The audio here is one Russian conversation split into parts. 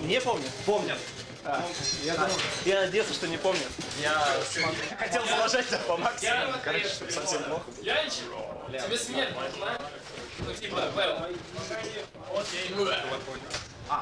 Не помню? Помнят. Я надеялся, что не помнят. Я хотел заложить по максимуму. Короче, чтобы совсем плохо было. Я ничего. Тебе смерть нужна? Ну типа, окей.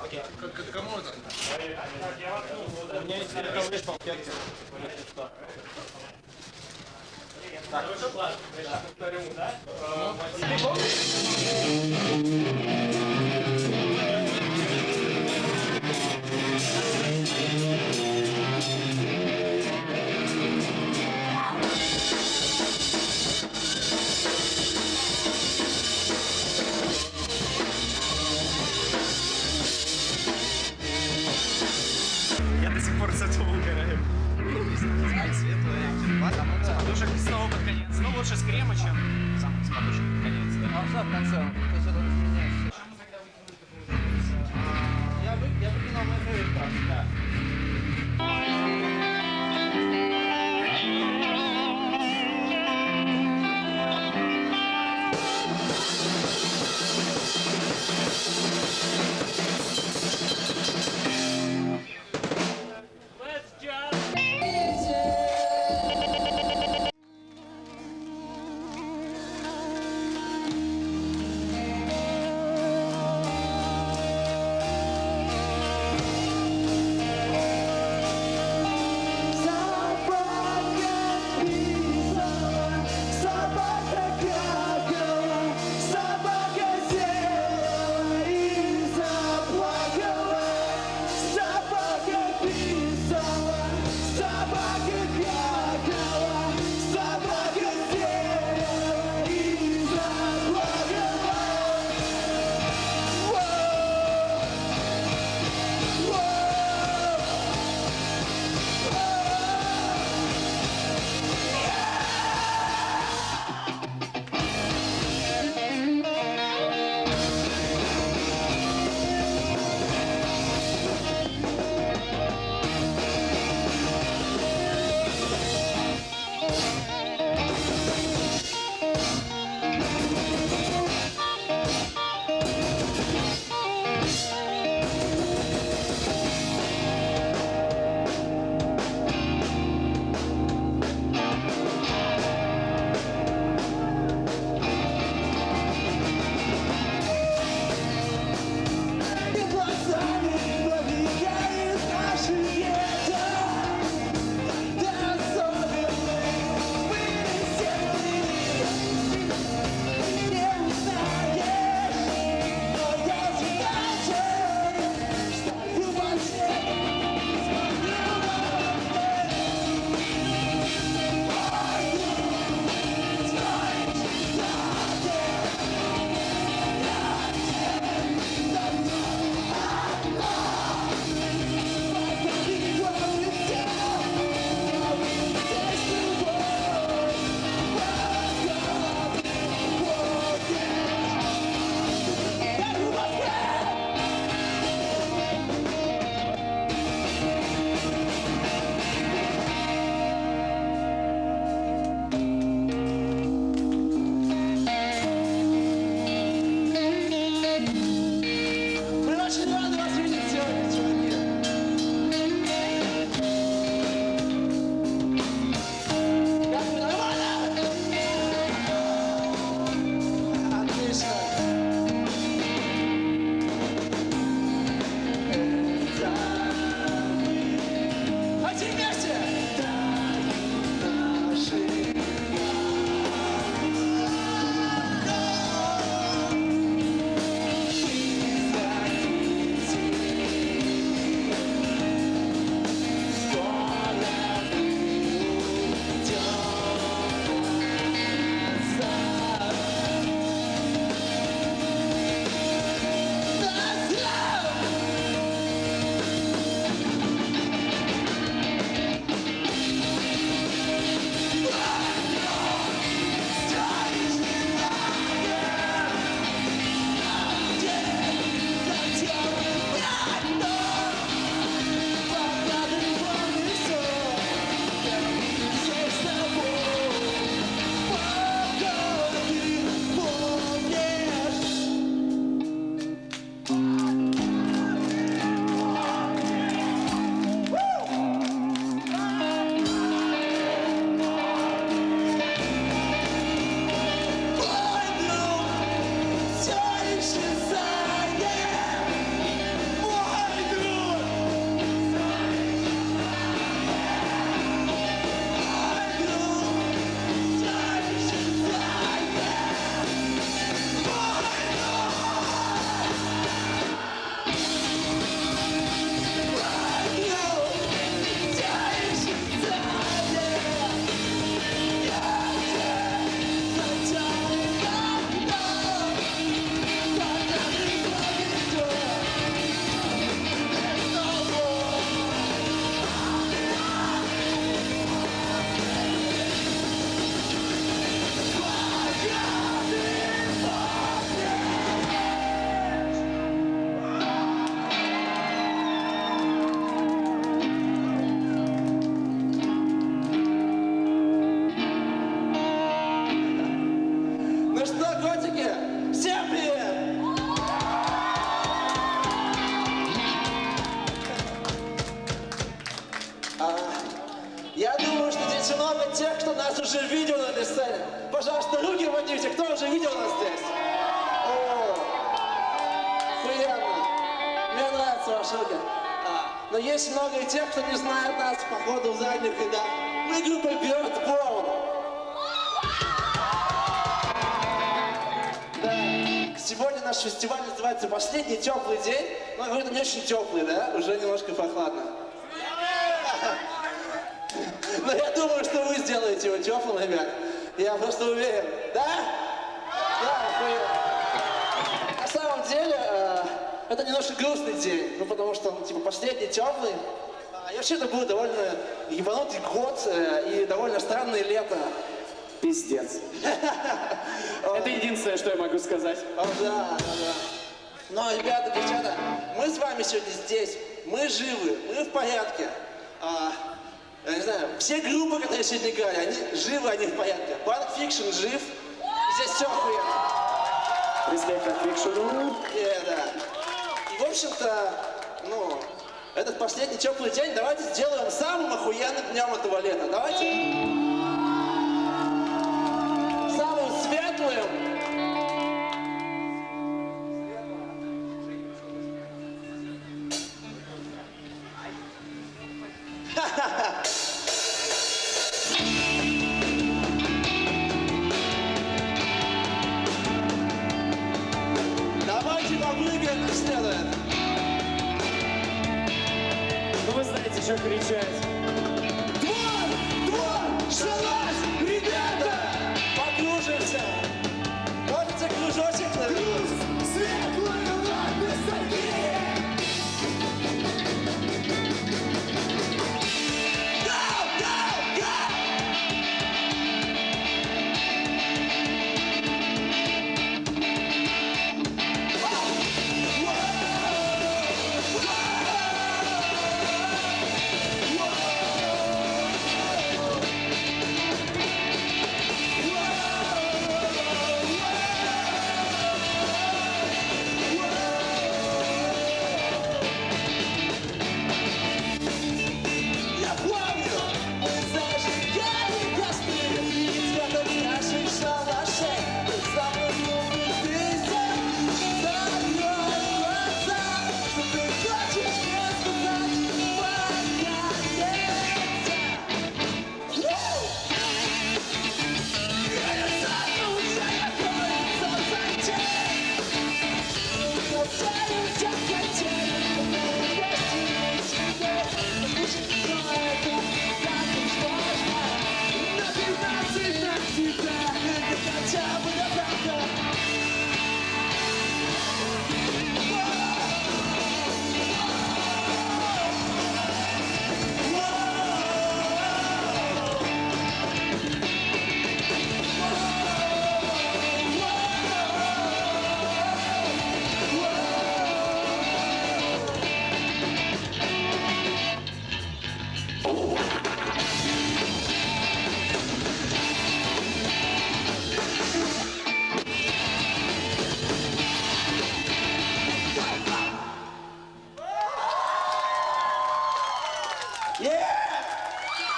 Окей. Кому это? У меня есть легковые палкетки. Так, ладно, повторю, да? Я до сих пор с этого угораю. Подушек снова под конец. Ну лучше с крема, чем сам с подушек под конец. Да? В конце. То есть это разменяется. Я выкинул мой фаворит, да. есть много тех, кто нас уже видел на этой сцене. Пожалуйста, руки поднимите, кто уже видел нас здесь? О, охуенно. Мне нравятся ваши руки. Но есть много и тех, кто не знает нас по ходу в задних рядах. Мы группа Birdborn. Да. Сегодня наш фестиваль называется «Последний теплый день». Но говорит, не очень теплый, да? Уже немножко прохладно. Но я думаю, что вы сделаете его теплым, ребят. Я просто уверен. Да? Да, охуенно. На самом деле, это немножко грустный день. Ну, потому что он, типа, последний теплый. И вообще это был довольно ебанутый год и довольно странное лето. Пиздец. Это единственное, что я могу сказать. О, да. Но, ребята, девчата, мы с вами сегодня здесь. Мы живы, мы в порядке. Я не знаю, все группы, которые сегодня играли, они живы, они в порядке. Pulp Fiction жив, здесь все охуенно. Респект от Фикшену. Да. И, в общем-то, ну, этот последний теплый день давайте сделаем самым охуенным днем этого лета. Давайте. Самым светлым. Давайте попрыгаем как следует. Ну вы знаете, что кричать. Двор, шалаш, ребята! Покружимся. Можете кружочек нарисовать? Светлая ностальгия!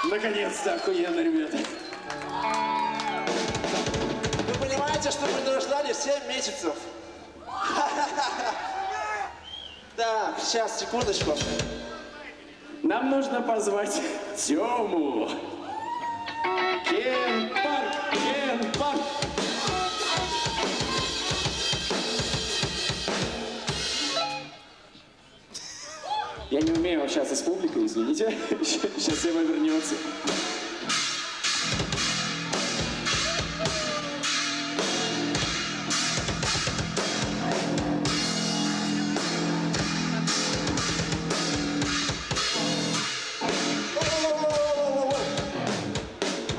Наконец-то, охуенно, ребята. Вы понимаете, что мы ждали 7 месяцев? Так, сейчас, секундочку. Нам нужно позвать Тему. Кен Парк. Я не умею общаться с публикой, извините. Сейчас Ева вернется.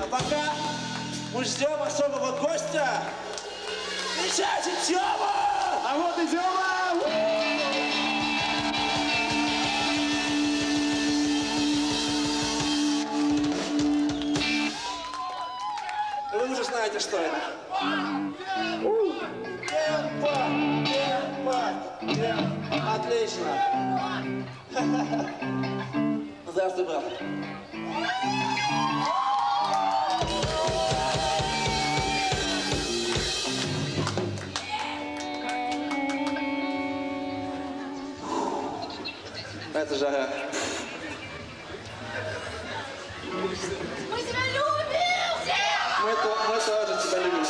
А пока мы ждем особого гостя. Встречайте Тему! А вот и Тёма! Вы уже знаете, что это. Отлично. Здравствуй, брат. начинается жара. Мы тебя любим всех! Мы тоже тебя любим.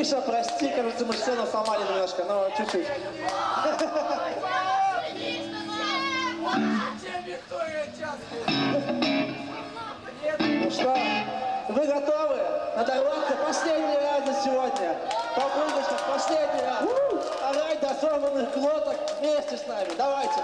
Миша, прости, кажется, мы сцену сломали немножко, но чуть-чуть. Ну что, вы готовы надорваться последний раз за сегодня? Попрыгать в последний раз. Орать до сорванных глоток вместе с нами. Давайте.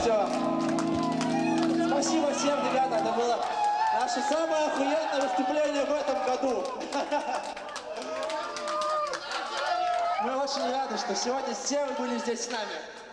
Все. Спасибо всем, ребята. Это было наше самое охуенное выступление в этом году. Мы очень рады, что сегодня все вы были здесь с нами.